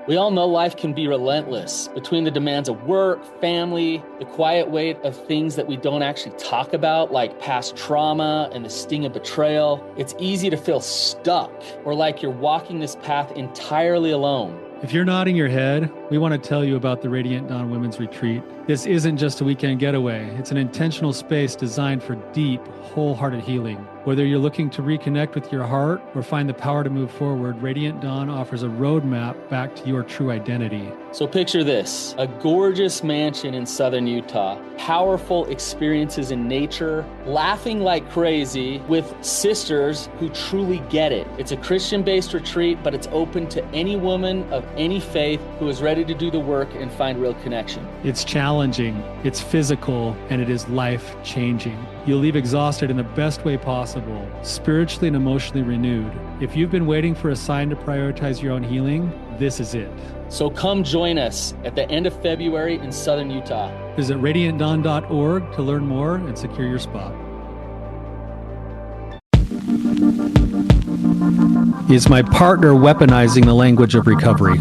We all know life can be relentless between the demands of work, family, the quiet weight of things that we don't actually talk about, like past trauma and the sting of betrayal. It's easy to feel stuck or like you're walking this path entirely alone. If you're nodding your head, we want to tell you about the Radiant Dawn Women's Retreat. This isn't just a weekend getaway. It's an intentional space designed for deep, wholehearted healing. Whether you're looking to reconnect with your heart or find the power to move forward, Radiant Dawn offers a roadmap back to your true identity. So picture this, a gorgeous mansion in southern Utah, powerful experiences in nature, laughing like crazy with sisters who truly get it. It's a Christian-based retreat, but it's open to any woman of any faith who is ready to do the work and find real connection. It's challenging, it's physical, and it is life-changing. You'll leave exhausted in the best way possible, spiritually and emotionally renewed. If you've been waiting for a sign to prioritize your own healing, this is it. So come join us at the end of February in southern Utah. Visit radiantdawn.org to learn more and secure your spot. Is my partner weaponizing the language of recovery?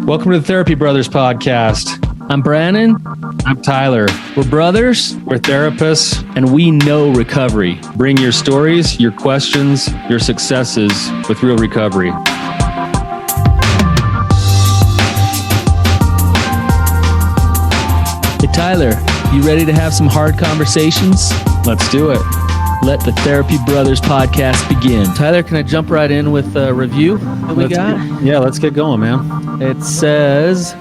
Welcome to the Therapy Brothers podcast. I'm Brannon. I'm Tyler. We're brothers. We're therapists. And we know recovery. Bring your stories, your questions, your successes with real recovery. Hey, Tyler, you ready to have some hard conversations? Let's do it. Let the Therapy Brothers podcast begin. Tyler, can I jump right in with a review that we got? Let's get going, man. It says,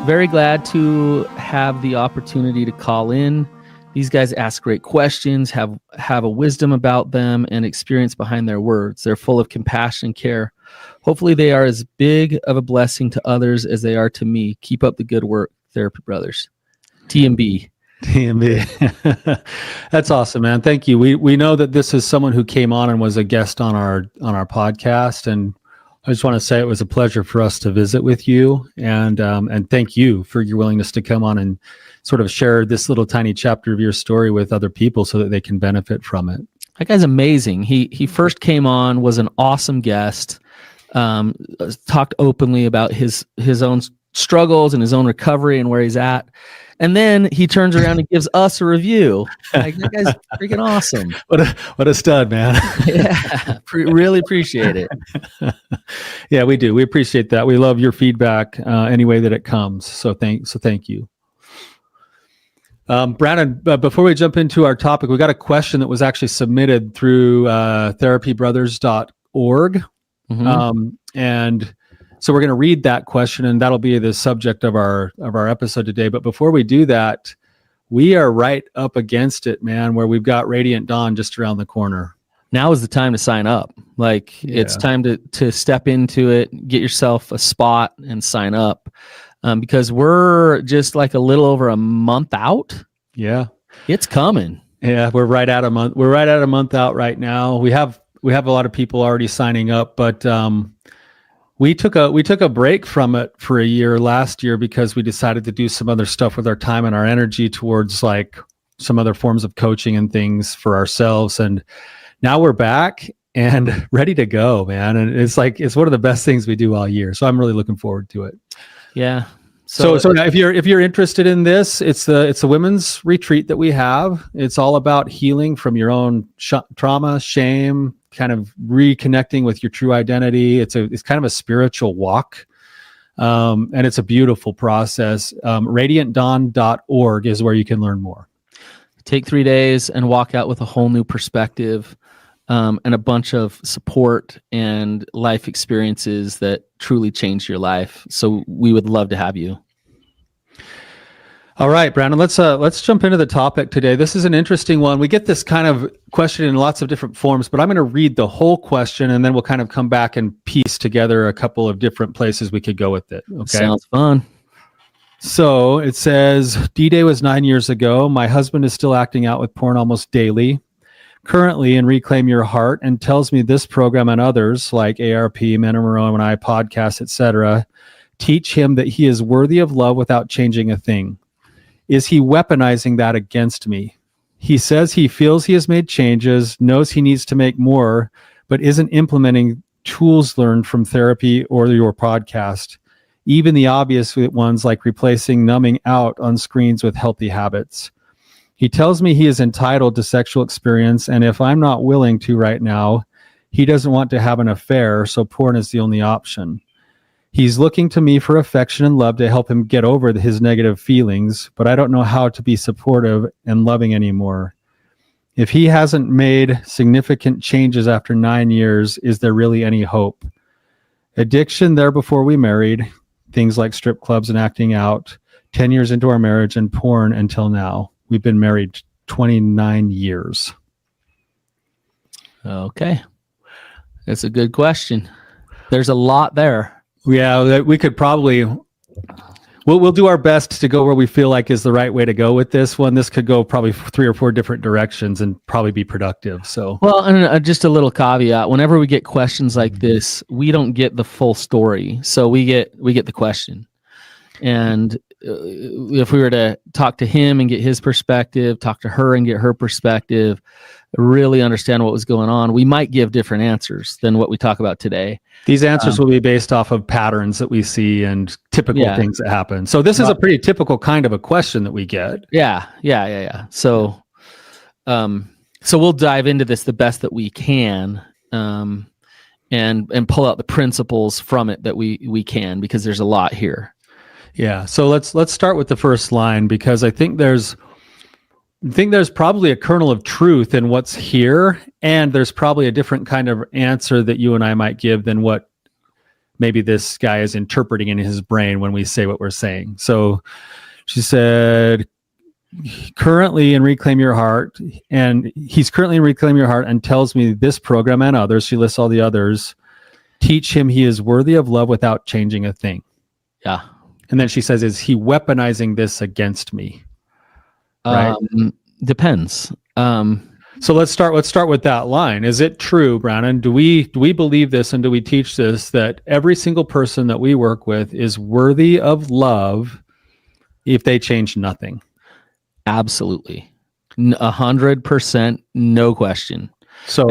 very glad to have the opportunity to call in. These guys ask great questions, have a wisdom about them and experience behind their words. They're full of compassion and care. Hopefully they are as big of a blessing to others as they are to me. Keep up the good work, Therapy Brothers. TMB. That's awesome, man. Thank you. We know that this is someone who came on and was a guest on our podcast, and I just want to say it was a pleasure for us to visit with you, and thank you for your willingness to come on and sort of share this little tiny chapter of your story with other people so that they can benefit from it. That guy's amazing. He first came on, was an awesome guest, talked openly about his own struggles and his own recovery and where he's at. And then he turns around and gives us a review. Like, that guy's freaking awesome. What a stud, man. Yeah, really appreciate it. Yeah, we do. We appreciate that. We love your feedback any way that it comes. So thank you. Brannon, before we jump into our topic, we got a question that was actually submitted through therapybrothers.org. Mm-hmm. And so we're going to read that question, and that'll be the subject of our episode today. But before we do that, we are right up against it, man, where we've got Radiant Dawn just around the corner. Now is the time to sign up. It's time to step into it, get yourself a spot and sign up, because we're just like a little over a month out. Yeah, it's coming. Yeah, we're right at a month. We're right at a month out right now. We have a lot of people already signing up, but we took a break from it for a year last year because we decided to do some other stuff with our time and our energy towards like some other forms of coaching and things for ourselves. And now we're back and ready to go, man. And it's one of the best things we do all year. So I'm really looking forward to it. Yeah. So if you're interested in this, it's the women's retreat that we have. It's all about healing from your own trauma, shame, kind of reconnecting with your true identity. It's kind of a spiritual walk. And it's a beautiful process. Radiantdawn.org is where you can learn more. Take 3 days and walk out with a whole new perspective, and a bunch of support and life experiences that truly change your life. So we would love to have you. All right, Brannon, let's jump into the topic today. This is an interesting one. We get this kind of question in lots of different forms, but I'm going to read the whole question and then we'll kind of come back and piece together a couple of different places we could go with it. Okay. Sounds fun. So it says, D-Day was 9 years ago. My husband is still acting out with porn almost daily. Currently in Reclaim Your Heart, and tells me this program and others like ARP, Men and Moreau and I podcasts, etc., teach him that he is worthy of love without changing a thing. Is he weaponizing that against me? He says he feels he has made changes, knows he needs to make more, but isn't implementing tools learned from therapy or your podcast, even the obvious ones like replacing numbing out on screens with healthy habits. He tells me he is entitled to sexual experience, and if I'm not willing to right now, he doesn't want to have an affair, so porn is the only option. He's looking to me for affection and love to help him get over his negative feelings, but I don't know how to be supportive and loving anymore. If he hasn't made significant changes after 9 years, is there really any hope? Addiction there before we married, things like strip clubs and acting out, 10 years into our marriage, and porn until now. We've been married 29 years. Okay. That's a good question. There's a lot there. Yeah, we could probably... We'll do our best to go where we feel like is the right way to go with this one. This could go probably 3 or 4 different directions and probably be productive. So, well, and just a little caveat: whenever we get questions like this, we don't get the full story, so we get the question. And if we were to talk to him and get his perspective, talk to her and get her perspective, really understand what was going on, we might give different answers than what we talk about today. These answers will be based off of patterns that we see and typical things that happen. So this is a pretty typical kind of a question that we get. Yeah. So we'll dive into this the best that we can, and pull out the principles from it that we can, because there's a lot here. Yeah. So let's start with the first line, because I think there's probably a kernel of truth in what's here, and there's probably a different kind of answer that you and I might give than what maybe this guy is interpreting in his brain when we say what we're saying. So she said, currently in Reclaim Your Heart, and he's currently in Reclaim Your Heart and tells me this program and others, she lists all the others, teach him he is worthy of love without changing a thing. Yeah. And then she says, is he weaponizing this against me? Right. Depends. So let's start with that line. Is it true, Brannon? Do we believe this, and do we teach this, that every single person that we work with is worthy of love if they change nothing? Absolutely. 100%, no question. So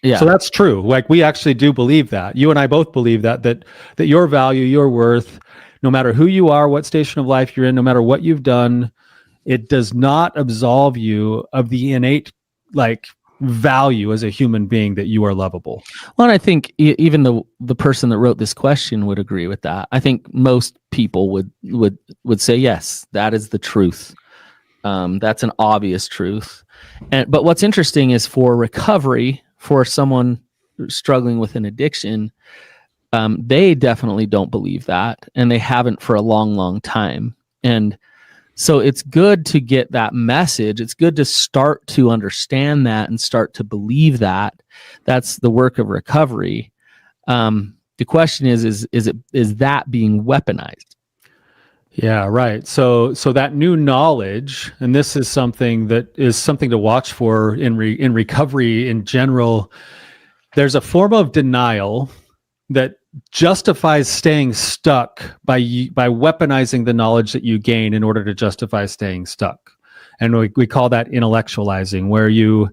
that's true. Like, we actually do believe that. You and I both believe that your value, your worth, no matter who you are, what station of life you're in, no matter what you've done, it does not absolve you of the innate value as a human being that you are lovable. Well, and I think even the person that wrote this question would agree with that. I think most people would say, yes, that is the truth. That's an obvious truth. But what's interesting is, for recovery, for someone struggling with an addiction, they definitely don't believe that, and they haven't for a long, long time. And so it's good to get that message. It's good to start to understand that and start to believe that. That's the work of recovery. The question is that being weaponized? Yeah, right. So that new knowledge, and this is something to watch for in recovery in general. There's a form of denial that justifies staying stuck by weaponizing the knowledge that you gain in order to justify staying stuck. And we call that intellectualizing, where you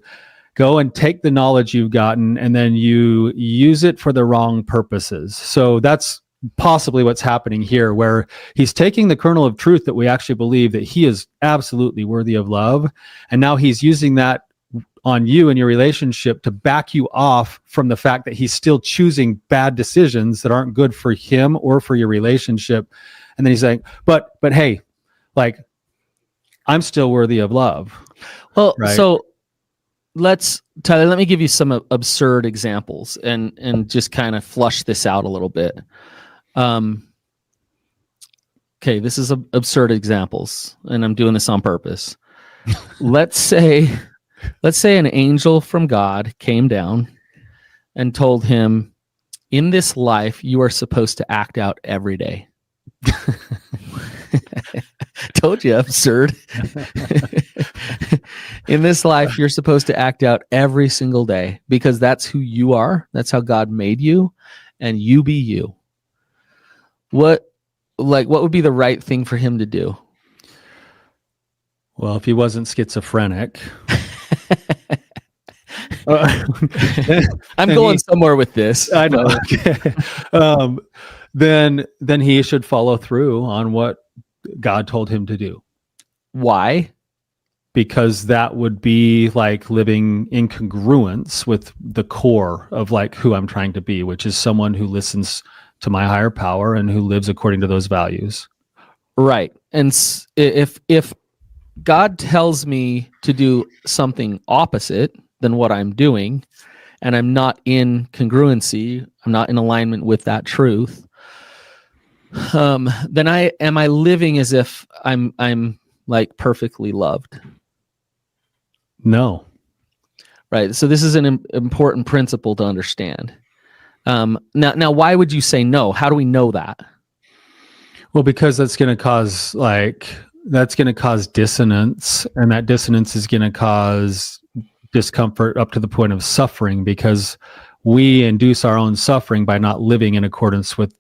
go and take the knowledge you've gotten and then you use it for the wrong purposes. So that's possibly what's happening here, where he's taking the kernel of truth that we actually believe that he is absolutely worthy of love, and now he's using that on you and your relationship to back you off from the fact that he's still choosing bad decisions that aren't good for him or for your relationship. And then he's saying, but hey, I'm still worthy of love. Well, right? So Tyler, let me give you some absurd examples and just kind of flush this out a little bit. Okay, this is absurd examples, and I'm doing this on purpose. Let's say an angel from God came down and told him, in this life, you are supposed to act out every day. Told you, absurd. In this life, you're supposed to act out every single day, because that's who you are. That's how God made you, and you be you. What would be the right thing for him to do? Well, if he wasn't schizophrenic. I'm going somewhere with this. I know. Okay. Then he should follow through on what God told him to do. Why? Because that would be like living in congruence with the core of like who I'm trying to be, which is someone who listens to my higher power and who lives according to those values. Right. And if God tells me to do something opposite than what I'm doing, and I'm not in congruency, I'm not in alignment with that truth, then am I living as if I'm like perfectly loved? No. Right. So this is an important principle to understand. Now, why would you say no? How do we know that? Well, because that's going to cause dissonance, and that dissonance is going to cause discomfort up to the point of suffering, because we induce our own suffering by not living in accordance with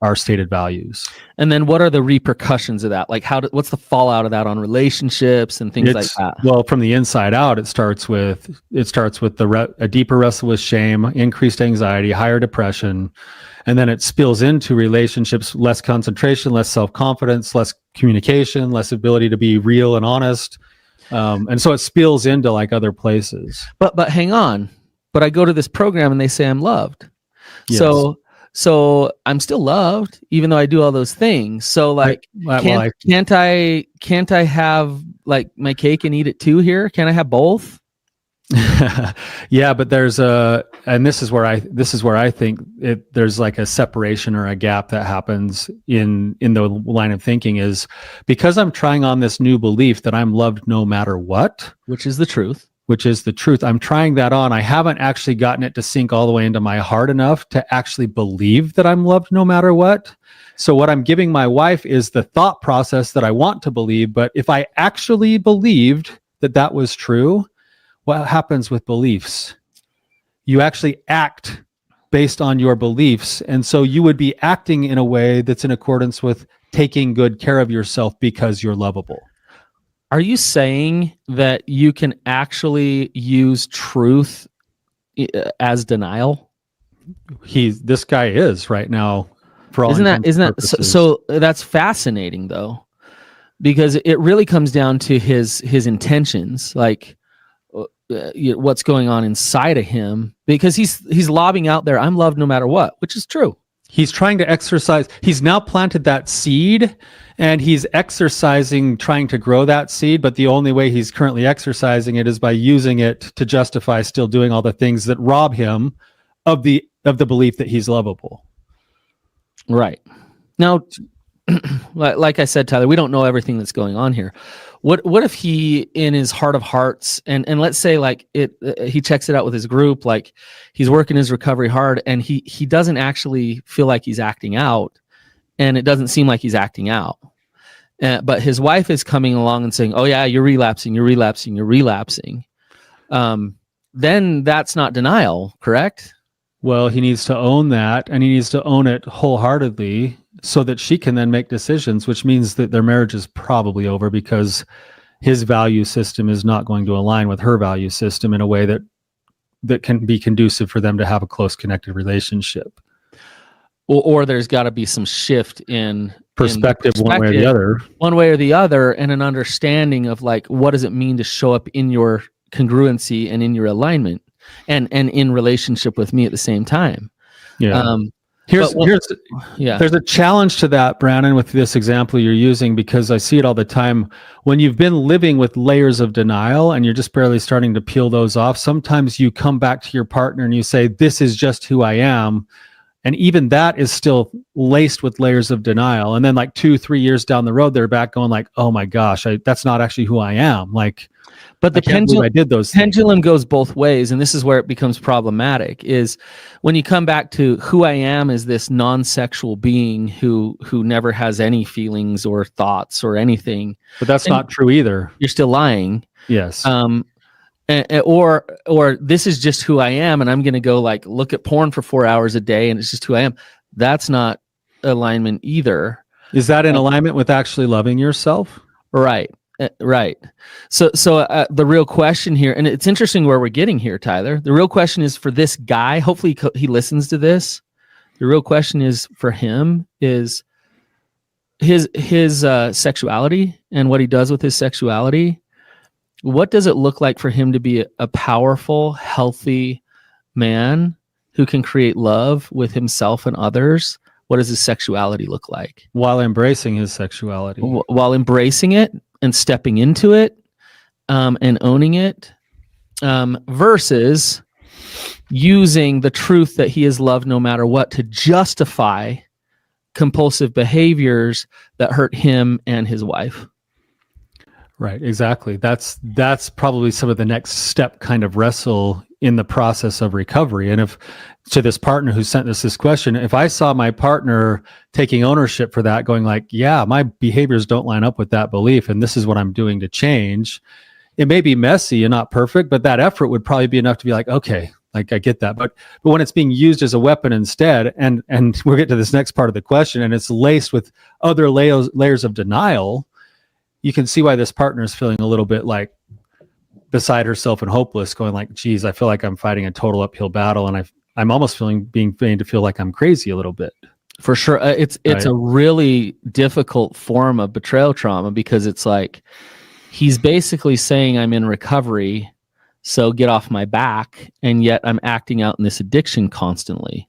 our stated values. And then what are the repercussions of that? Like what's the fallout of that on relationships and things like that? Well, from the inside out, it starts with a deeper wrestle with shame, increased anxiety, higher depression, and then it spills into relationships, less concentration, less self-confidence, less communication, less ability to be real and honest. And so it spills into like other places. But hang on. But I go to this program and they say I'm loved. Yes. So I'm still loved, even though I do all those things. So like, can't I have like my cake and eat it too here? Can't I have both? Yeah, but and this is where I think there's like a separation or a gap that happens in the line of thinking, is because I'm trying on this new belief that I'm loved no matter what, which is the truth. I'm trying that on. I haven't actually gotten it to sink all the way into my heart enough to actually believe that I'm loved no matter what. So what I'm giving my wife is the thought process that I want to believe. But if I actually believed that was true, what happens with beliefs? You actually act based on your beliefs. And so you would be acting in a way that's in accordance with taking good care of yourself because you're lovable. Are you saying that you can actually use truth as denial? This guy is right now. For all isn't that so? That's fascinating though, because it really comes down to his intentions, like what's going on inside of him. Because he's lobbing out there, "I'm loved no matter what," which is true. He's trying to exercise. He's now planted that seed, and he's exercising, trying to grow that seed. But the only way he's currently exercising it is by using it to justify still doing all the things that rob him of the belief that he's lovable. Right. Now, like I said, Tyler, we don't know everything that's going on here. What if he, in his heart of hearts, and let's say like he checks it out with his group, like he's working his recovery hard, and he doesn't actually feel like he's acting out, and it doesn't seem like he's acting out. But his wife is coming along and saying, "Oh yeah, you're relapsing. Then that's not denial, correct?" Well, he needs to own that, and he needs to own it wholeheartedly, so that she can then make decisions, which means that their marriage is probably over, because his value system is not going to align with her value system in a way that can be conducive for them to have a close connected relationship. Or there's got to be some shift in perspective one way or the other, and an understanding of like, what does it mean to show up in your congruency and in your alignment and in relationship with me at the same time. Yeah. There's a challenge to that, Brannon, with this example you're using, because I see it all the time. When you've been living with layers of denial and you're just barely starting to peel those off, sometimes you come back to your partner and you say, "This is just who I am." And even that is still laced with layers of denial. And then like 2-3 years down the road, they're back going like, "Oh my gosh, that's not actually who I am." Like, but the pendulum things. Goes both ways. And this is where it becomes problematic, is when you come back to who I am as this non-sexual being who never has any feelings or thoughts or anything. But that's not true either. You're still lying. Yes. Or this is just who I am, and I'm going to go like look at porn for 4 hours a day, and it's just who I am. That's not alignment either. Is that in alignment with actually loving yourself? Right. Right. So the real question here, and it's interesting where we're getting here, Tyler. The real question is for this guy. Hopefully he listens to this. The real question is for him is his sexuality and what he does with his sexuality. What does it look like for him to be a powerful, healthy man who can create love with himself and others? What does his sexuality look like? While embracing his sexuality. While embracing it and stepping into it and owning it, versus using the truth that he is loved no matter what to justify compulsive behaviors that hurt him and his wife. Right, exactly. That's probably some of the next step kind of wrestle in the process of recovery. And if to this partner who sent us this question, if I saw my partner taking ownership for that, going like, yeah, my behaviors don't line up with that belief, and this is what I'm doing to change, it may be messy and not perfect, but that effort would probably be enough to be like, okay, like I get that. But when it's being used as a weapon instead, and we'll get to this next part of the question, and it's laced with other layers of denial, you can see why this partner is feeling a little bit like beside herself and hopeless, going like, geez, I feel like I'm fighting a total uphill battle, and I'm almost being made to feel like I'm crazy a little bit. For sure. It's Right. a really difficult form of betrayal trauma, because it's like he's basically saying I'm in recovery, so get off my back, and yet I'm acting out in this addiction constantly.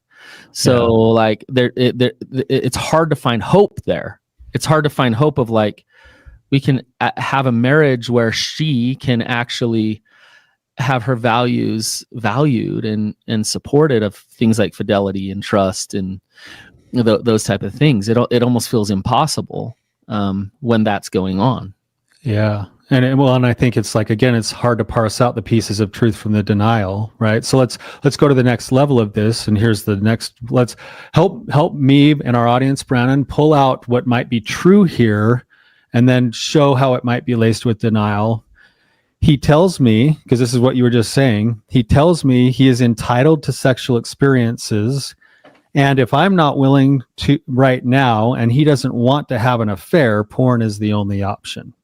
So like it's hard to find hope there. It's hard to find hope of like, we can have a marriage where she can actually have her values valued and supported, of things like fidelity and trust and those type of things. It almost feels impossible when that's going on. Yeah. And I think it's like, again, it's hard to parse out the pieces of truth from the denial, right? So let's go to the next level of this. And here's the next, let's help me and our audience, Brannon, pull out what might be true here, and then show how it might be laced with denial. He tells me, because this is what you were just saying, he tells me he is entitled to sexual experiences. And if I'm not willing to right now, and he doesn't want to have an affair, porn is the only option.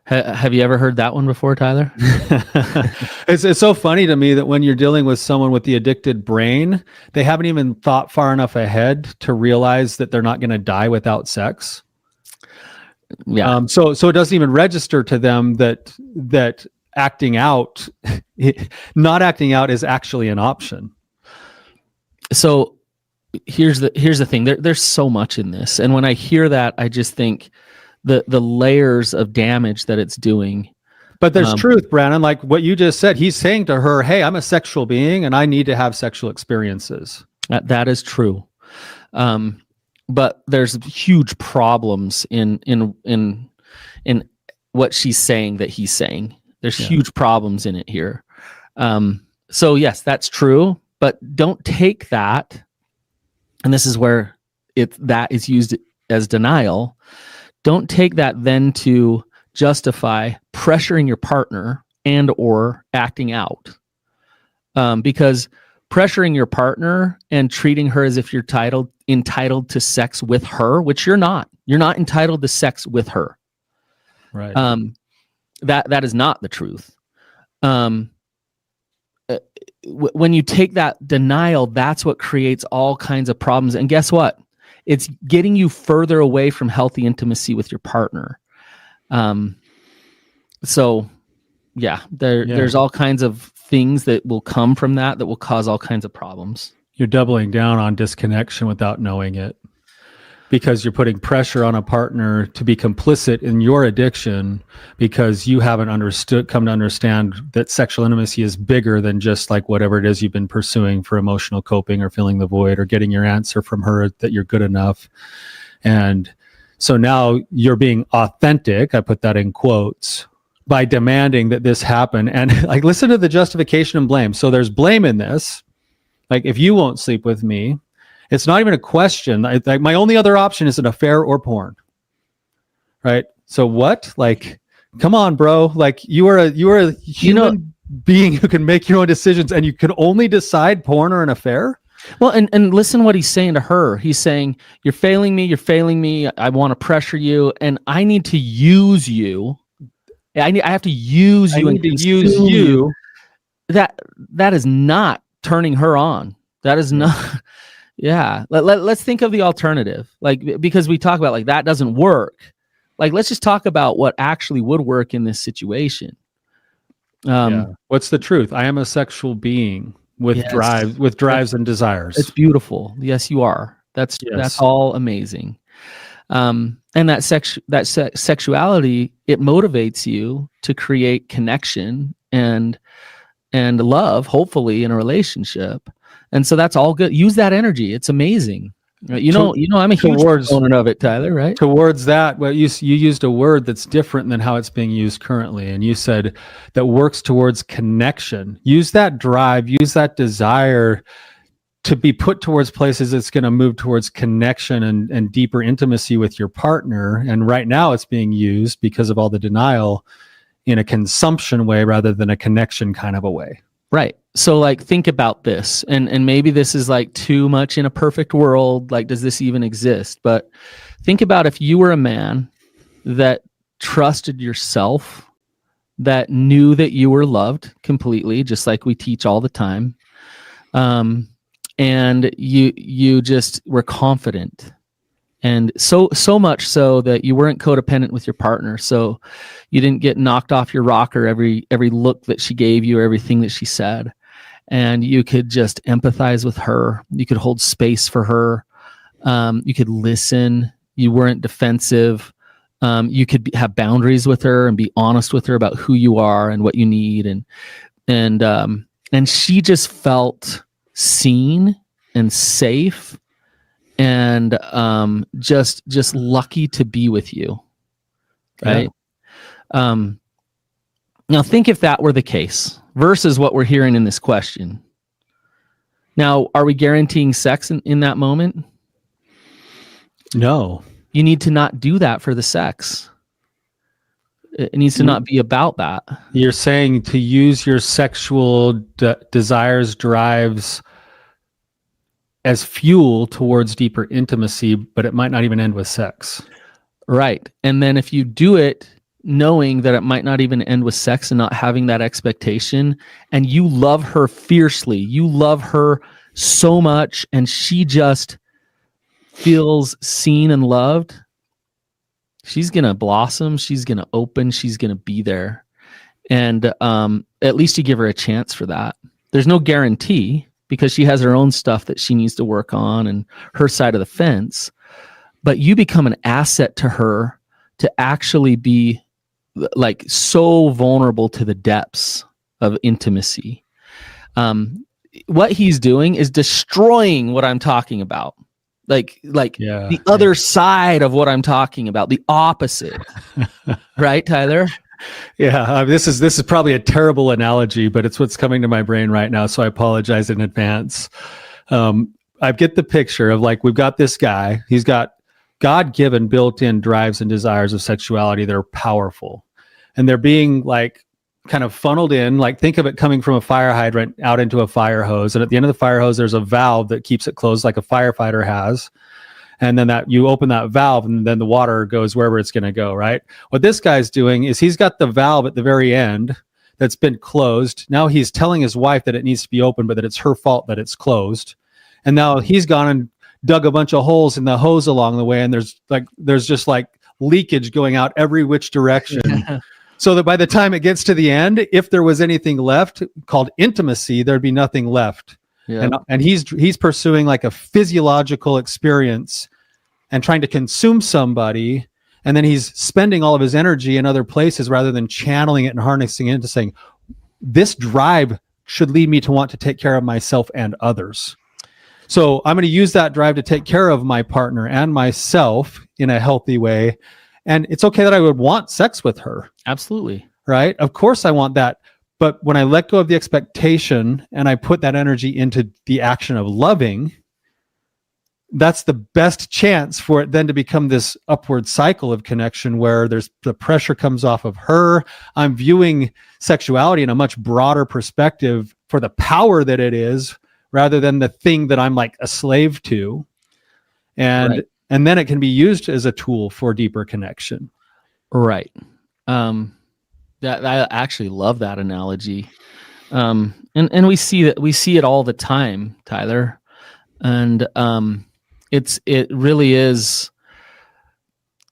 Have you ever heard that one before, Tyler? It's so funny to me that when you're dealing with someone with the addicted brain, they haven't even thought far enough ahead to realize that they're not going to die without sex. Yeah. So it doesn't even register to them that acting out, not acting out, is actually an option. So here's the thing. There's so much in this, and when I hear that, I just think the layers of damage that it's doing. But there's truth, Brannon, like what you just said. He's saying to her, hey, I'm a sexual being and I need to have sexual experiences. That is true. But there's huge problems in what she's saying that he's saying. There's huge problems in it here. So yes, that's true, but don't take that. And this is where that is used as denial. Don't take that then to justify pressuring your partner and or acting out. Because pressuring your partner and treating her as if you're entitled to sex with her, which you're not. You're not entitled to sex with her. Right. That is not the truth. When you take that denial, that's what creates all kinds of problems. And guess what? It's getting you further away from healthy intimacy with your partner. So yeah, there's all kinds of things that will come from that will cause all kinds of problems. You're doubling down on disconnection without knowing it, because you're putting pressure on a partner to be complicit in your addiction because you haven't come to understand that sexual intimacy is bigger than just like whatever it is you've been pursuing for emotional coping or filling the void or getting your answer from her that you're good enough. And so now you're being authentic, I put that in quotes, by demanding that this happen. And like, listen to the justification and blame. So there's blame in this. Like, if you won't sleep with me, it's not even a question. Like, my only other option is an affair or porn. Right? So what? Like, come on, bro. Like, you are a human being who can make your own decisions, and you can only decide porn or an affair. Well, and listen what he's saying to her. He's saying, you're failing me. I want to pressure you, and I need to use you. I have to use you and consume you. That is not turning her on. That is not. Yeah. Let's think of the alternative. Like, because we talk about like that doesn't work. Like, let's just talk about what actually would work in this situation. What's the truth? I am a sexual being with drives and desires. It's beautiful. Yes, you are. That's all amazing. And that sexuality, it motivates you to create connection and love, hopefully, in a relationship. And so that's all good. Use that energy. It's amazing. You know, I'm a huge proponent of it, Tyler, right? Towards that, well, you used a word that's different than how it's being used currently. And you said that works towards connection. Use that drive, use that desire to be put towards places that's going to move towards connection and deeper intimacy with your partner. And right now it's being used because of all the denial in a consumption way rather than a connection kind of a way. Right. So like, think about this, and maybe this is like too much in a perfect world. Like, does this even exist? But think about if you were a man that trusted yourself, that knew that you were loved completely, just like we teach all the time. And you just were confident. And so much so that you weren't codependent with your partner. So you didn't get knocked off your rocker every look that she gave you or everything that she said. And you could just empathize with her. You could hold space for her. You could listen. You weren't defensive. You could have boundaries with her and be honest with her about who you are and what you need. And she just felt seen and safe and just lucky to be with you, right? Yeah. Now think if that were the case versus what we're hearing in this question. Now, are we guaranteeing sex in that moment? No. You need to not do that for the sex. It needs to not be about that. You're saying to use your sexual desires, drives as fuel towards deeper intimacy, but it might not even end with sex. Right. And then if you do it knowing that it might not even end with sex and not having that expectation, and you love her fiercely, you love her so much, and she just feels seen and loved, she's going to blossom, she's going to open, she's going to be there. And at least you give her a chance for that. There's no guarantee because she has her own stuff that she needs to work on and her side of the fence. But you become an asset to her to actually be like so vulnerable to the depths of intimacy. What he's doing is destroying what I'm talking about. The other side of what I'm talking about, the opposite. Right, Tyler? Yeah, this is probably a terrible analogy, but it's what's coming to my brain right now, so I apologize in advance. I get the picture of like, we've got this guy, he's got God-given built-in drives and desires of sexuality that are powerful. And they're being like kind of funneled in, like think of it coming from a fire hydrant out into a fire hose. And at the end of the fire hose, there's a valve that keeps it closed like a firefighter has. And then that you open that valve and then the water goes wherever it's going to go, right? What this guy's doing is he's got the valve at the very end that's been closed. Now he's telling his wife that it needs to be open, but that it's her fault that it's closed. And now he's gone and dug a bunch of holes in the hose along the way. And there's just like leakage going out every which direction. Yeah. So that by the time it gets to the end, if there was anything left called intimacy, there'd be nothing left. Yeah. And he's pursuing like a physiological experience and trying to consume somebody. And then he's spending all of his energy in other places rather than channeling it and harnessing it into saying, this drive should lead me to want to take care of myself and others. So I'm going to use that drive to take care of my partner and myself in a healthy way. And it's okay that I would want sex with her. Absolutely. Right? Of course I want that. But when I let go of the expectation and I put that energy into the action of loving, that's the best chance for it then to become this upward cycle of connection where the pressure comes off of her. I'm viewing sexuality in a much broader perspective for the power that it is rather than the thing that I'm like a slave to. And Right. and then it can be used as a tool for deeper connection. Right. That I actually love that analogy. And we see it all the time, Tyler. And it really is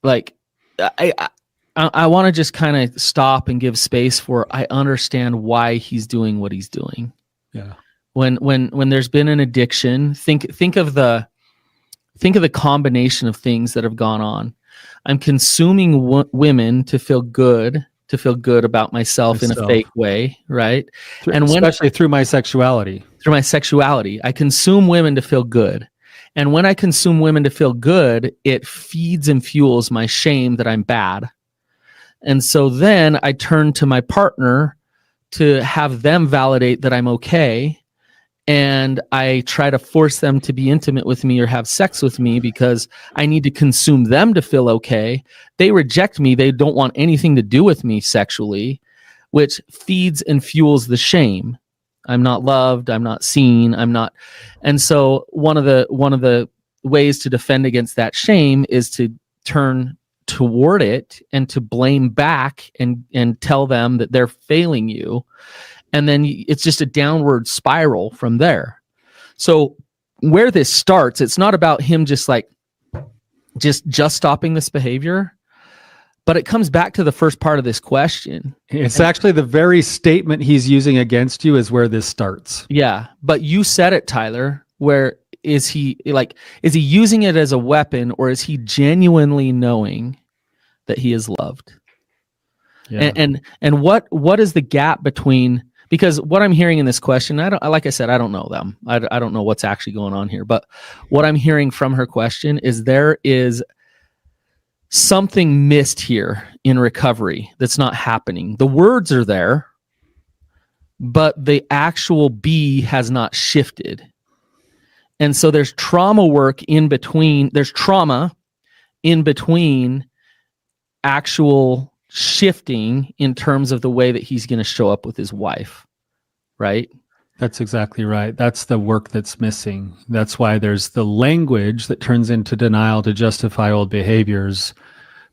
like I want to just kind of stop and give space for I understand why he's doing what he's doing. Yeah. When there's been an addiction, think of the combination of things that have gone on. I'm consuming women to feel good about myself in a fake way, right? And especially through my sexuality. I consume women to feel good. And when I consume women to feel good, it feeds and fuels my shame that I'm bad. And so then I turn to my partner to have them validate that I'm okay. And I try to force them to be intimate with me or have sex with me because I need to consume them to feel okay. They reject me. They don't want anything to do with me sexually, which feeds and fuels the shame. I'm not loved. I'm not seen. I'm not. And so one of the ways to defend against that shame is to turn toward it and to blame back and tell them that they're failing you. And then it's just a downward spiral from there. So where this starts, it's not about him just stopping this behavior, but it comes back to the first part of this question. It's actually the very statement he's using against you is where this starts. Yeah. But you said it, Tyler, where is he using it as a weapon, or is he genuinely knowing that he is loved? Yeah. And what is the gap between, because what I'm hearing in this question, like I said, I don't know them. I don't know what's actually going on here, but what I'm hearing from her question is there is something missed here in recovery that's not happening. The words are there, but the actual be has not shifted. And so there's trauma work in between. There's trauma in between actual shifting in terms of the way that he's going to show up with his wife, right? That's exactly right. That's the work that's missing. That's why there's the language that turns into denial to justify old behaviors,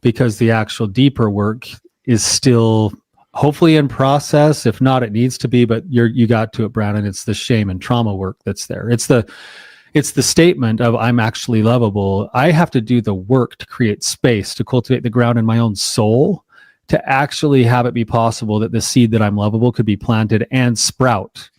because the actual deeper work is still hopefully in process. If not, it needs to be, but you got to it, Brannon. It's the shame and trauma work that's there. It's the statement of I'm actually lovable. I have to do the work to create space, to cultivate the ground in my own soul, to actually have it be possible that the seed that I'm lovable could be planted and sprout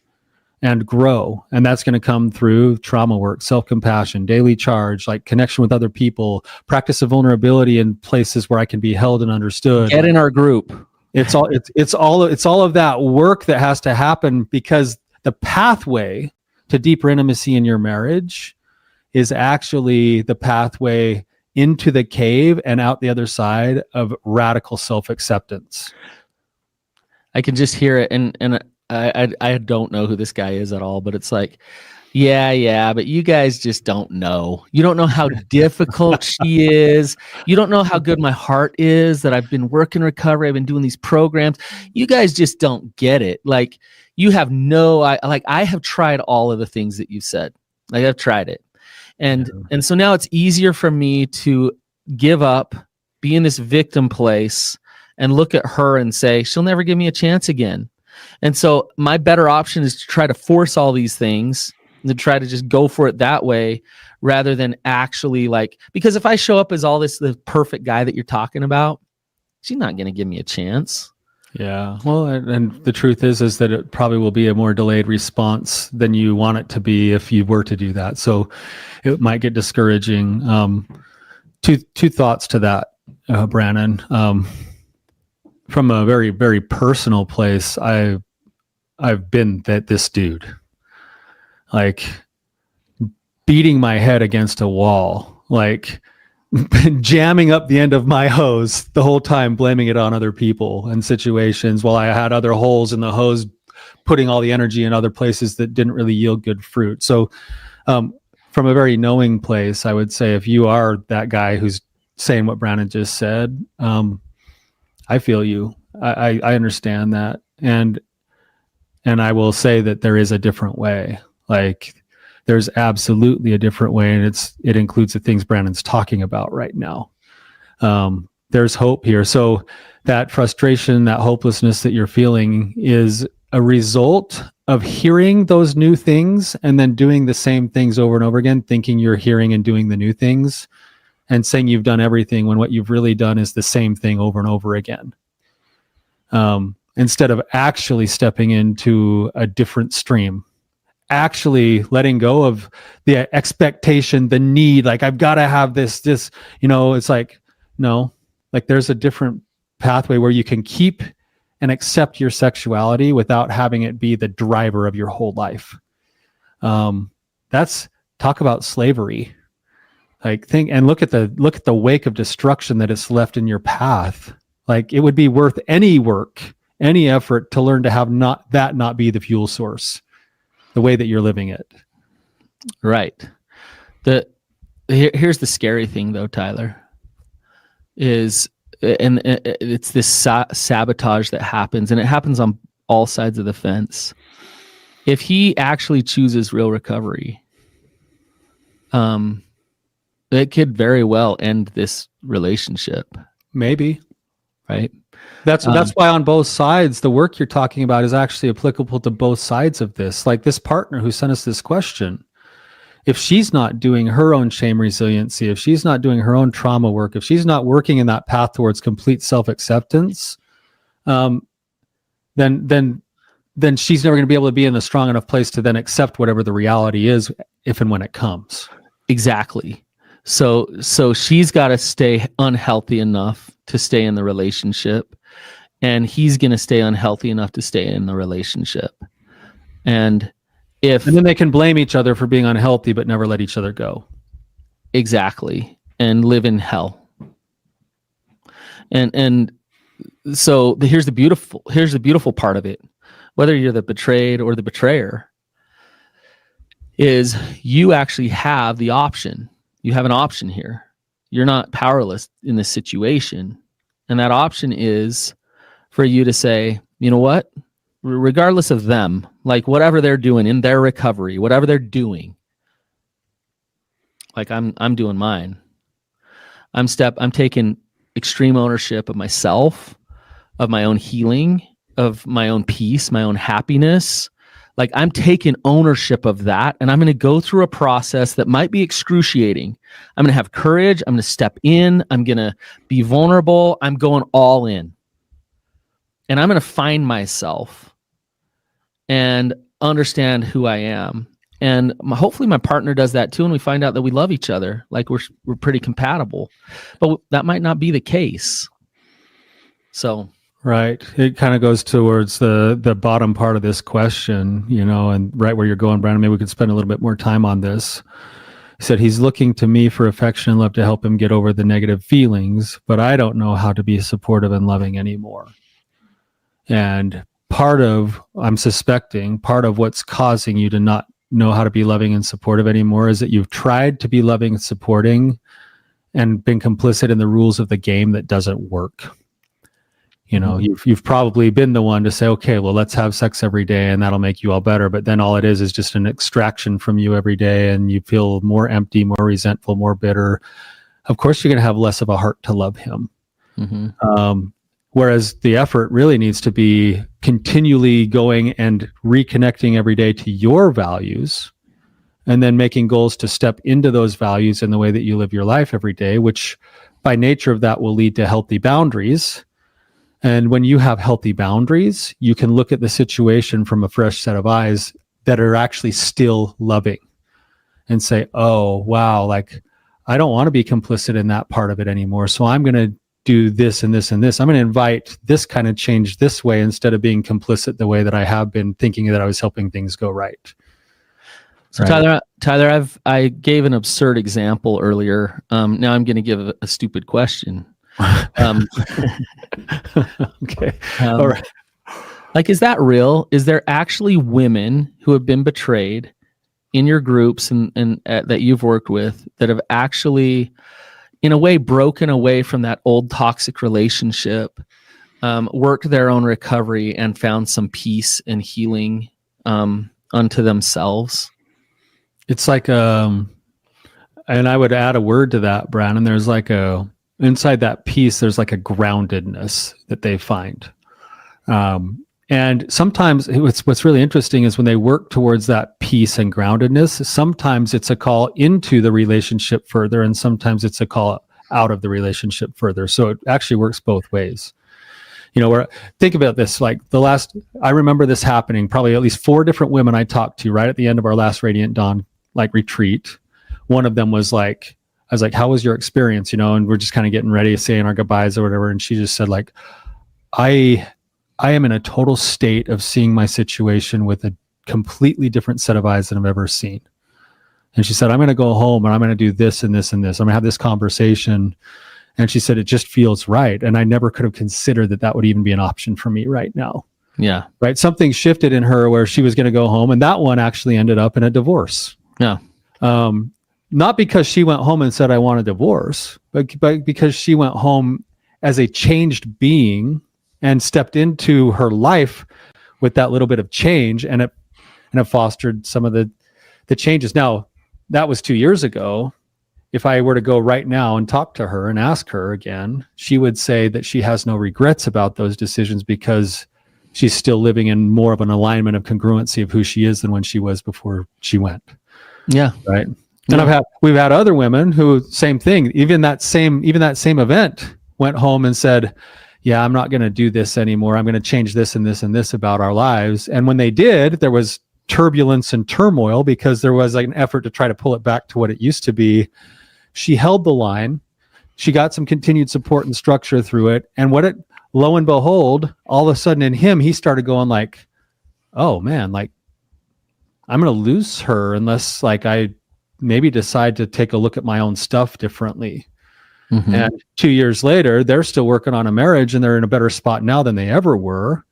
and grow. And that's going to come through trauma work, self-compassion, daily charge, like connection with other people, practice of vulnerability in places where I can be held and understood. Get in our group. It's all of that work that has to happen, because the pathway to deeper intimacy in your marriage is actually the pathway into the cave and out the other side of radical self-acceptance. I can just hear it, and I don't know who this guy is at all, but it's like, yeah, but you guys just don't know. You don't know how difficult she is. You don't know how good my heart is, that I've been working recovery. I've been doing these programs. You guys just don't get it. Like, you have I have tried all of the things that you said. Like, I've tried it. And so now it's easier for me to give up, be in this victim place, and look at her and say, she'll never give me a chance again. And so my better option is to try to force all these things, to try to just go for it that way, rather than actually because if I show up as the perfect guy that you're talking about, she's not going to give me a chance. Yeah. Well, and the truth is that it probably will be a more delayed response than you want it to be if you were to do that. So it might get discouraging. Two thoughts to that, Brannon. From a very, very personal place, I've been this dude, like beating my head against a wall, like jamming up the end of my hose the whole time, blaming it on other people and situations, while I had other holes in the hose, putting all the energy in other places that didn't really yield good fruit. So from a very knowing place, I would say if you are that guy who's saying what Brannon just said, I feel you. I understand that. And I will say that there is a different way. Like there's absolutely a different way, and it includes the things Brannon's talking about right now. There's hope here. So that frustration, that hopelessness that you're feeling is a result of hearing those new things and then doing the same things over and over again, thinking you're hearing and doing the new things and saying you've done everything when what you've really done is the same thing over and over again. Instead of actually stepping into a different stream, actually letting go of the expectation, the need, like I've got to have this, it's like, no, like there's a different pathway where you can keep and accept your sexuality without having it be the driver of your whole life. That's talk about slavery. Like think and look at the wake of destruction that it's left in your path. Like it would be worth any work, any effort to learn to have not be the fuel source, the way that you're living it. Right. Here's the scary thing though, Tyler, is, and it's this sabotage that happens, and it happens on all sides of the fence. If he actually chooses real recovery, it could very well end this relationship. Maybe. Right. That's why on both sides, the work you're talking about is actually applicable to both sides of this. Like this partner who sent us this question, if she's not doing her own shame resiliency, if she's not doing her own trauma work, if she's not working in that path towards complete self-acceptance, then she's never going to be able to be in a strong enough place to then accept whatever the reality is, if and when it comes. Exactly. So she's got to stay unhealthy enough to stay in the relationship, and he's going to stay unhealthy enough to stay in the relationship. And then they can blame each other for being unhealthy, but never let each other go. Exactly. And live in hell. And so here's the beautiful part of it. Whether you're the betrayed or the betrayer, is you actually have the option. You have an option here. You're not powerless in this situation. And that option is for you to say, you know what? Regardless of them, like whatever they're doing in their recovery, whatever they're doing, like I'm doing mine. I'm taking extreme ownership of myself, of my own healing, of my own peace, my own happiness. Like I'm taking ownership of that, and I'm going to go through a process that might be excruciating. I'm going to have courage. I'm going to step in. I'm going to be vulnerable. I'm going all in. And I'm going to find myself and understand who I am. And hopefully my partner does that too, and we find out that we love each other, like we're pretty compatible. But that might not be the case. So right. It kind of goes towards the bottom part of this question, and right where you're going, Brannon, maybe we could spend a little bit more time on this. He said he's looking to me for affection and love to help him get over the negative feelings, but I don't know how to be supportive and loving anymore. And I'm suspecting part of what's causing you to not know how to be loving and supportive anymore is that you've tried to be loving and supporting and been complicit in the rules of the game that doesn't work. You've probably been the one to say, okay, well, let's have sex every day and that'll make you all better. But then all it is just an extraction from you every day, and you feel more empty, more resentful, more bitter. Of course, you're going to have less of a heart to love him. Mm-hmm. Whereas the effort really needs to be continually going and reconnecting every day to your values, and then making goals to step into those values in the way that you live your life every day, which by nature of that will lead to healthy boundaries. And when you have healthy boundaries, you can look at the situation from a fresh set of eyes that are actually still loving and say, oh, wow, like I don't want to be complicit in that part of it anymore. So I'm going to do this and this and this. I'm going to invite this kind of change this way instead of being complicit the way that I have been, thinking that I was helping things go right. So right. Tyler, I gave an absurd example earlier. Now I'm going to give a stupid question. Okay. All right. Like, is that real? Is there actually women who have been betrayed in your groups and that you've worked with that have actually, in a way, broken away from that old toxic relationship, worked their own recovery and found some peace and healing unto themselves? it's like and I would add a word to that, Brannon. There's like inside that piece, there's like a groundedness that they find. And sometimes what's really interesting is when they work towards that peace and groundedness, sometimes it's a call into the relationship further, and sometimes it's a call out of the relationship further. So it actually works both ways. Where think about this, like I remember this happening, probably at least 4 different women I talked to right at the end of our last Radiant Dawn retreat. One of them was like, I was like, how was your experience? And we're just kind of getting ready, saying our goodbyes or whatever. And she just said like, I am in a total state of seeing my situation with a completely different set of eyes than I've ever seen. And she said, I'm going to go home and I'm going to do this and this and this. I'm going to have this conversation. And she said, it just feels right. And I never could have considered that would even be an option for me right now. Yeah. Right. Something shifted in her where she was going to go home. And that one actually ended up in a divorce. Yeah. Not because she went home and said, I want a divorce, but because she went home as a changed being and stepped into her life with that little bit of change, and it fostered some of the changes. Now, that was 2 years ago. If I were to go right now and talk to her and ask her again, she would say that she has no regrets about those decisions because she's still living in more of an alignment of congruency of who she is than when she was before she went. Yeah. Right. And we've had other women who, same thing, even that same event, went home and said, yeah, I'm not going to do this anymore. I'm going to change this and this and this about our lives. And when they did, there was turbulence and turmoil because there was like an effort to try to pull it back to what it used to be. She held the line. She got some continued support and structure through it. And lo and behold, all of a sudden in him, he started going like, oh man, like I'm going to lose her unless like I maybe decide to take a look at my own stuff differently. Mm-hmm. And 2 years later, they're still working on a marriage and they're in a better spot now than they ever were.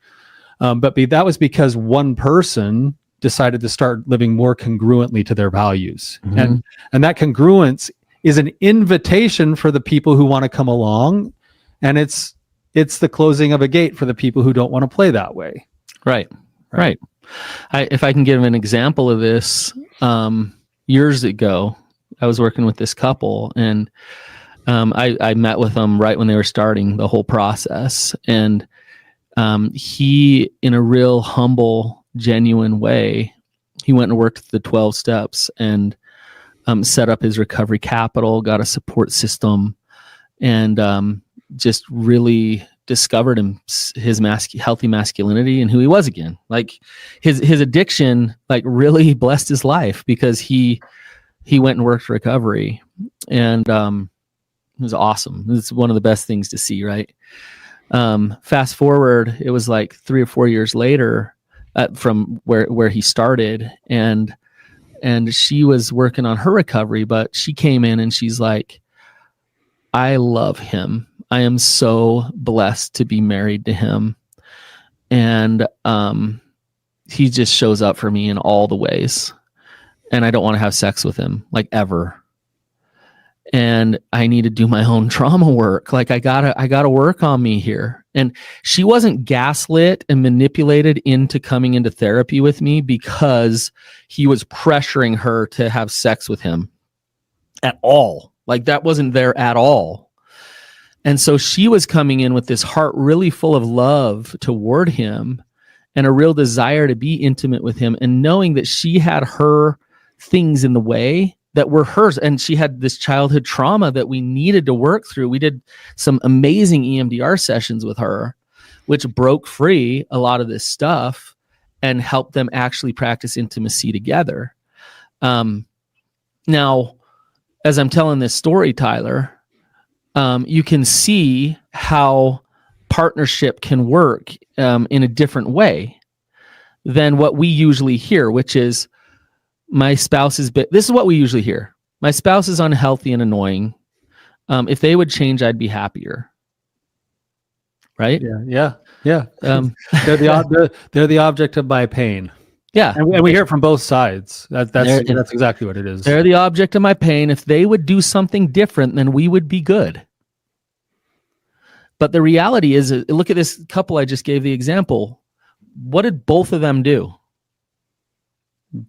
But that was because one person decided to start living more congruently to their values. Mm-hmm. And that congruence is an invitation for the people who want to come along. And it's the closing of a gate for the people who don't want to play that way. Right. If I can give an example of this, years ago, I was working with this couple, and I met with them right when they were starting the whole process. And he, in a real humble, genuine way, he went and worked the 12 steps and set up his recovery capital, got a support system, and just really discovered his healthy masculinity and who he was again. Like his addiction, like really blessed his life because he went and worked recovery, and it was awesome. It's one of the best things to see, right? Fast forward, it was like 3 or 4 years later from where he started, and she was working on her recovery, but she came in and she's like, I love him. I am so blessed to be married to him. And he just shows up for me in all the ways. And I don't want to have sex with him, like ever. And I need to do my own trauma work. Like I gotta work on me here. And she wasn't gaslit and manipulated into coming into therapy with me because he was pressuring her to have sex with him at all. Like that wasn't there at all. And so she was coming in with this heart really full of love toward him and a real desire to be intimate with him, and knowing that she had her things in the way that were hers. And she had this childhood trauma that we needed to work through. We did some amazing EMDR sessions with her, which broke free a lot of this stuff and helped them actually practice intimacy together. Now, as I'm telling this story, Tyler, you can see how partnership can work in a different way than what we usually hear, which is my spouse is this is what we usually hear. My spouse is unhealthy and annoying. If they would change, I'd be happier. Right? Yeah. They're the object of my pain. Yeah. And we hear it from both sides. That's exactly what it is. They're the object of my pain. If they would do something different, then we would be good. But the reality is, look at this couple I just gave the example. What did both of them do?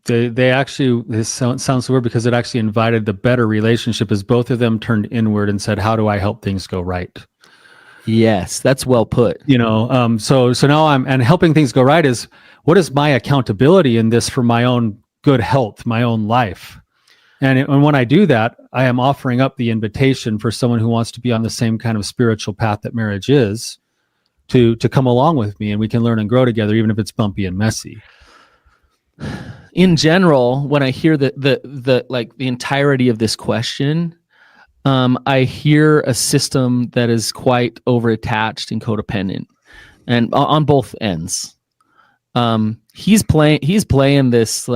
They actually, this sounds weird because it actually invited the better relationship as both of them turned inward and said, how do I help things go right? Yes, that's well put. So now and helping things go right is, what is my accountability in this for my own good health, my own life? And when I do that, I am offering up the invitation for someone who wants to be on the same kind of spiritual path that marriage is to come along with me, and we can learn and grow together, even if it's bumpy and messy. In general, when I hear the entirety of this question, I hear a system that is quite over-attached and codependent, and on both ends. He's playing this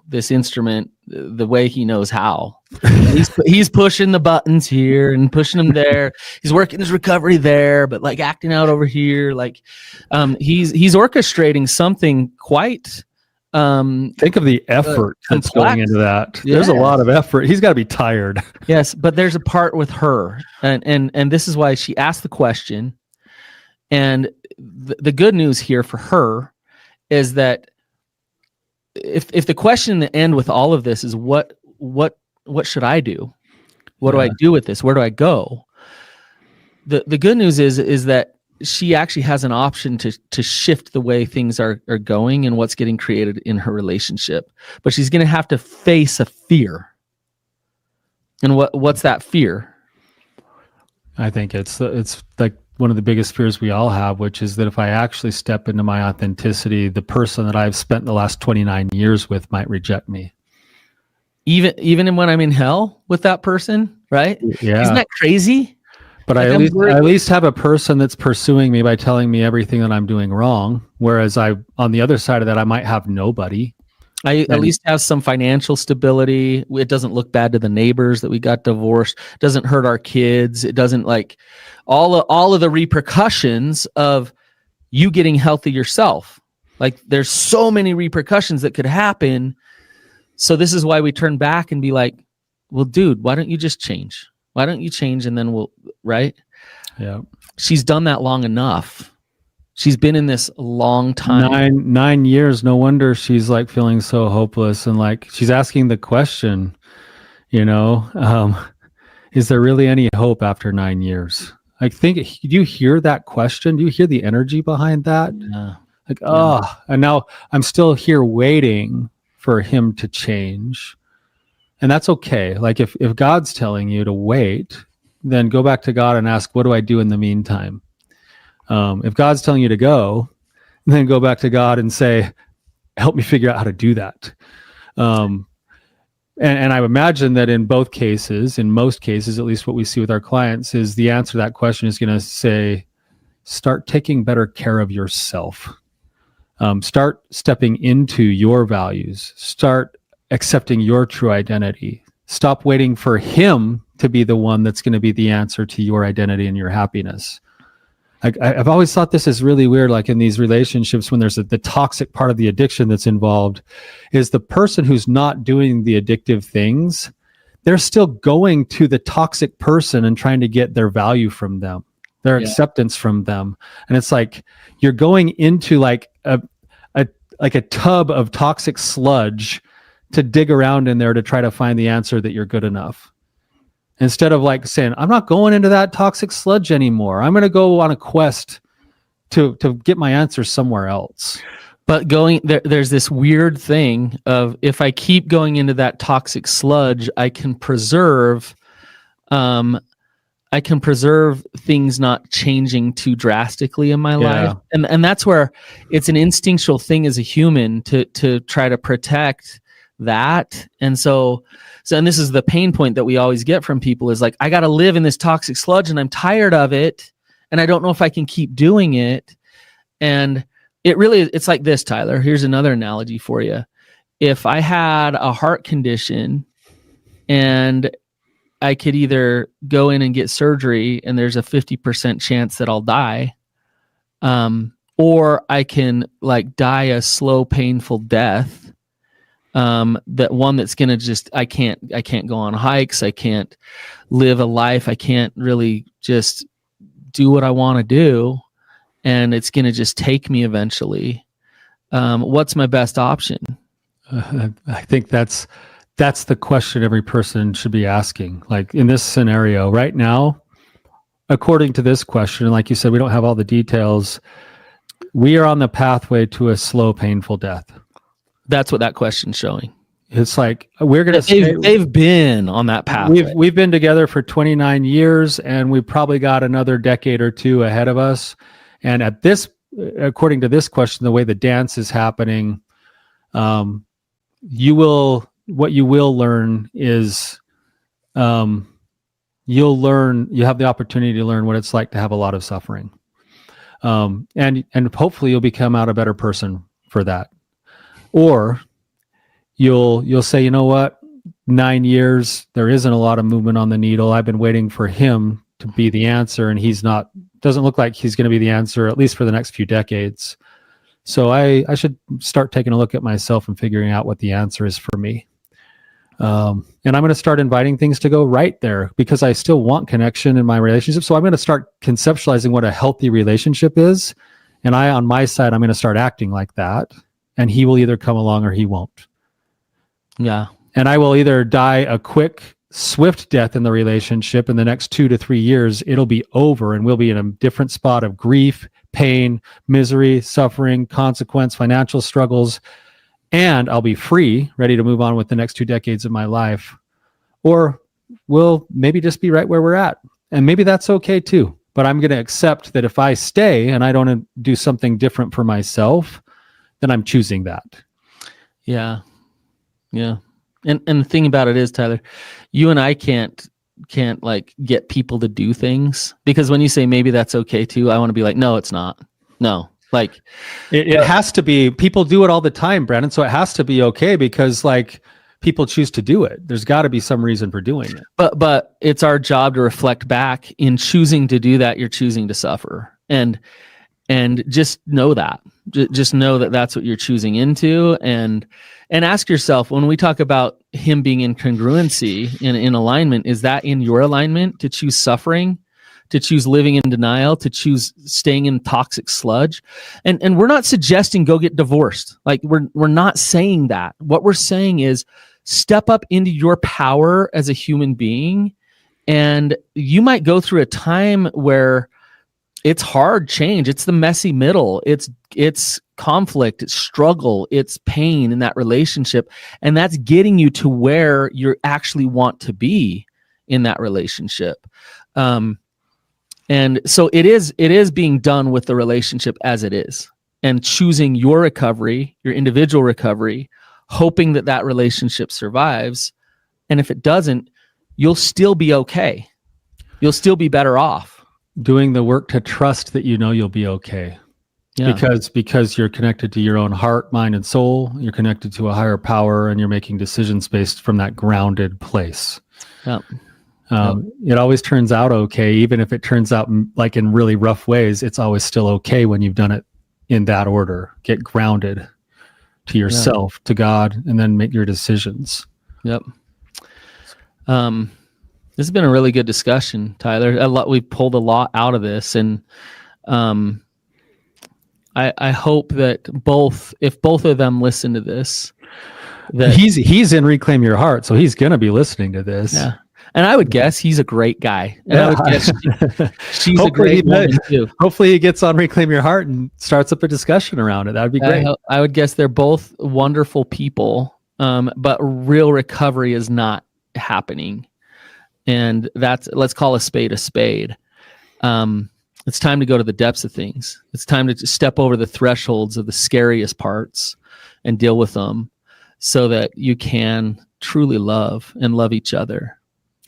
this instrument the way he knows how. He's pushing the buttons here and pushing them there. He's working his recovery there, but like acting out over here. He's orchestrating something quite. Think of the effort that's complex. Going into that. Yeah. There's a lot of effort. He's got to be tired. Yes, but there's a part with her, and this is why she asked the question. And the good news here for her is that if the question in the end with all of this is what should I do? What do I do with this? Where do I go? The good news is that she actually has an option to shift the way things are going and what's getting created in her relationship. But she's going to have to face a fear. And what's that fear? I think it's like one of the biggest fears we all have, which is that if I actually step into my authenticity, the person that I've spent the last 29 years with might reject me. Even when I'm in hell with that person, right? Yeah. Isn't that crazy? But I at least have a person that's pursuing me by telling me everything that I'm doing wrong. Whereas on the other side of that, I might have nobody. I at least have some financial stability. It doesn't look bad to the neighbors that we got divorced. It doesn't hurt our kids. It doesn't all of the repercussions of you getting healthy yourself. Like there's so many repercussions that could happen. So this is why we turn back and be like, well, dude, why don't you just change? Why don't you change? And then right? Yeah. She's done that long enough. She's been in this a long time. 9 years. No wonder she's like feeling so hopeless. And like, she's asking the question, is there really any hope after 9 years? Do you hear that question? Do you hear the energy behind that? Yeah. And now I'm still here waiting for him to change. And that's okay. Like if God's telling you to wait, then go back to God and ask, what do I do in the meantime? If God's telling you to go, then go back to God and say, help me figure out how to do that. And I imagine that in most cases, at least what we see with our clients, is the answer to that question is going to say, start taking better care of yourself. Start stepping into your values. Start accepting your true identity. Stop waiting for him to be the one that's going to be the answer to your identity and your happiness. I've always thought this is really weird, like in these relationships when there's the toxic part of the addiction that's involved, is the person who's not doing the addictive things, they're still going to the toxic person and trying to get their value from them, their acceptance from them. And it's like you're going into like a tub of toxic sludge to dig around in there to try to find the answer that you're good enough. Instead of like saying, I'm not going into that toxic sludge anymore. I'm going to go on a quest to get my answer somewhere else. But there's this weird thing of if I keep going into that toxic sludge, I can preserve things not changing too drastically in my life. And that's where it's an instinctual thing as a human to try to protect that. And so and this is the pain point that we always get from people is like, I got to live in this toxic sludge and I'm tired of it. And I don't know if I can keep doing it. And it's like this, Tyler. Here's another analogy for you. If I had a heart condition and I could either go in and get surgery and there's a 50% chance that I'll die, or I can like die a slow, painful death. That one that's going to just, I can't go on hikes. I can't live a life. I can't really just do what I want to do. And it's going to just take me eventually. What's my best option? I think that's the question every person should be asking. Like in this scenario right now, according to this question, and like you said, we don't have all the details. We are on the pathway to a slow, painful death. That's what that question's showing. It's like we're going to. They've been on that path. We've been together for 29 years, and we've probably got another decade or two ahead of us. And at this, according to this question, the way the dance is happening, what you will learn is, you have the opportunity to learn what it's like to have a lot of suffering. And hopefully you'll become out a better person for that. Or you'll say, you know what, 9 years, there isn't a lot of movement on the needle. I've been waiting for him to be the answer, and doesn't look like he's going to be the answer, at least for the next few decades. So I should start taking a look at myself and figuring out what the answer is for me. And I'm going to start inviting things to go right there, because I still want connection in my relationship. So I'm going to start conceptualizing what a healthy relationship is. And on my side, I'm going to start acting like that. And he will either come along or he won't. Yeah. And I will either die a quick, swift death in the relationship. In the next 2 to 3 years, it'll be over, and we'll be in a different spot of grief, pain, misery, suffering, consequence, financial struggles. And I'll be free, ready to move on with the next 2 decades of my life. Or we'll maybe just be right where we're at. And maybe that's okay too. But I'm going to accept that if I stay and I don't do something different for myself, then I'm choosing that. Yeah. Yeah. And the thing about it is, Tyler, you and I can't like get people to do things, because when you say maybe that's okay too, I want to be like, no, it's not. No. Like it has to be. People do it all the time, Brannon. So it has to be okay, because like people choose to do it. There's got to be some reason for doing it. But it's our job to reflect back. In choosing to do that, you're choosing to suffer, and just know that. Just know that that's what you're choosing into, and ask yourself, when we talk about him being in congruency, in alignment, is that in your alignment to choose suffering? To choose living in denial, to choose staying in toxic sludge. And we're not suggesting go get divorced. Like we're not saying that. What we're saying is step up into your power as a human being. And you might go through a time where it's hard change. It's the messy middle. It's conflict, it's struggle, it's pain in that relationship. And that's getting you to where you actually want to be in that relationship. And so it is being done with the relationship as it is, and choosing your recovery, your individual recovery, hoping that relationship survives. And if it doesn't, you'll still be okay. You'll still be better off. Doing the work to trust that you'll be okay. Yeah. Because you're connected to your own heart, mind, and soul. You're connected to a higher power, and you're making decisions based from that grounded place. Yeah. It always turns out okay, even if it turns out like in really rough ways. It's always still okay when you've done it in that order. Get grounded to yourself, to God, and then make your decisions. Yep. This has been a really good discussion, Tyler. We pulled a lot out of this, and I hope that if both of them listen to this, that he's in Reclaim Your Heart, so he's gonna be listening to this. Yeah. And I would guess he's a great guy. And I would guess she's a great woman too. Hopefully he gets on Reclaim Your Heart and starts up a discussion around it. That would be great. I would guess they're both wonderful people, but real recovery is not happening. And let's call a spade a spade. It's time to go to the depths of things. It's time to step over the thresholds of the scariest parts and deal with them, so that you can truly love and love each other.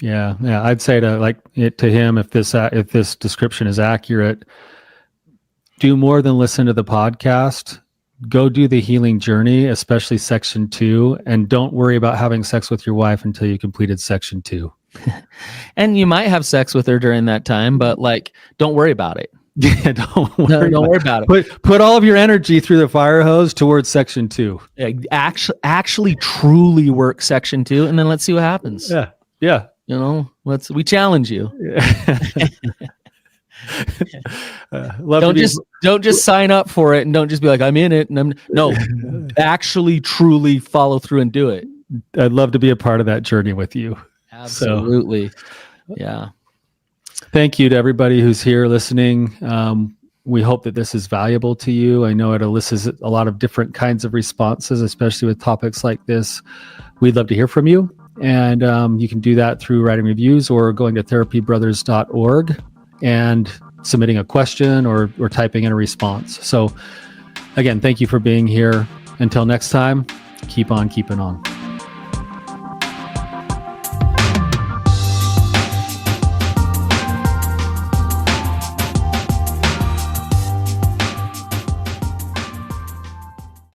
Yeah. I'd say to him, if this description is accurate, do more than listen to the podcast. Go do the healing journey, especially section 2, and don't worry about having sex with your wife until you completed section 2. And you might have sex with her during that time, but don't worry about it. Yeah, don't worry about it. Put all of your energy through the fire hose towards section 2. Actually, truly work section 2, and then let's see what happens. Yeah. We challenge you. Don't just sign up for it and don't just be like, I'm in it. And no, actually truly follow through and do it. I'd love to be a part of that journey with you. Absolutely. Yeah. Thank you to everybody who's here listening. We hope that this is valuable to you. I know it elicits a lot of different kinds of responses, especially with topics like this. We'd love to hear from you. And you can do that through writing reviews or going to therapybrothers.org and submitting a question or typing in a response. So again, thank you for being here. Until next time, keep on keeping on.